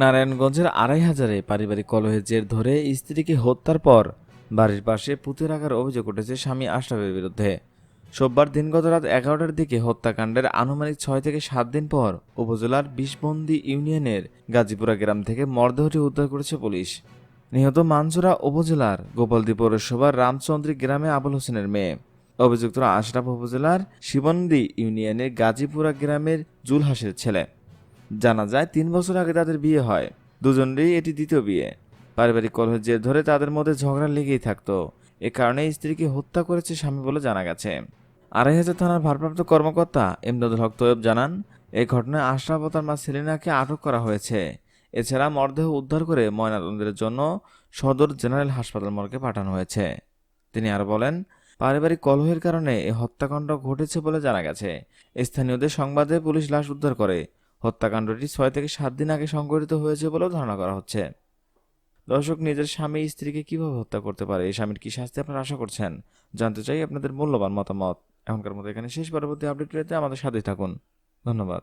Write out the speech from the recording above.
নারায়ণগঞ্জের ২৫০০-এ পারিবারিক কলহের জের ধরে স্ত্রীকে হত্যার পর বাড়ির পাশে পুঁতে রাখার অভিযোগ উঠেছে স্বামী আশরাফের বিরুদ্ধে। সোমবার দিনগত রাত ১১টার দিকে হত্যাকাণ্ডের আনুমানিক ৬ থেকে ৭ দিন পর উপজেলার বিষবন্দি ইউনিয়নের গাজীপুরা গ্রাম থেকে মরদেহটি উদ্ধার করেছে পুলিশ। নিহত মানজুরা উপজেলার গোপালদী পৌরসভার রামচন্দ্রী গ্রামে আবুল হোসেনের মেয়ে। অভিযুক্তরা আশরাফ উপজেলার শিবন্দি ইউনিয়নের গাজীপুরা গ্রামের জুলহাসের ছেলে। জানা যায় ৩ বছর আগে তাদের বিয়ে হয়। দুজনেরই এটি দ্বিতীয় বিয়ে। পারিবারিক কলহের জের ধরে তাদের মধ্যে ঝগড়া লেগেই থাকতো। এ কারণে স্ত্রীকে হত্যা করেছে স্বামী বলে জানা গেছে। ২৫০০ থানার ভারপ্রাপ্ত কর্মকর্তা এমদাদুল হক তৈয়ব জানান, এই ঘটনায় আশরাফ ও তার মা সেলিনাকে আটক করা হয়েছে। এছাড়া মরদেহ উদ্ধার করে ময়নাতদন্তের জন্য সদর জেনারেল হাসপাতাল মর্গে পাঠানো হয়েছে। তিনি আরো বলেন, পারিবারিক কলহের কারণে এই হত্যাকাণ্ড ঘটেছে বলে জানা গেছে। স্থানীয়দের সংবাদে পুলিশ লাশ উদ্ধার করে। হত্যাকাণ্ডটি ৬ থেকে ৭ দিন আগে সংঘটিত হয়েছে বলেও ধারণা করা হচ্ছে। দর্শক, নিজের স্বামী স্ত্রীকে কিভাবে হত্যা করতে পারে, এই স্বামীর কি শাস্তি আপনারা আশা করছেন? জানতে চাই আপনাদের মূল্যবান মতামত। এখনকার মতো এখানে শেষ। পরবর্তী আপডেট পেতে আমাদের সাথেই থাকুন। ধন্যবাদ।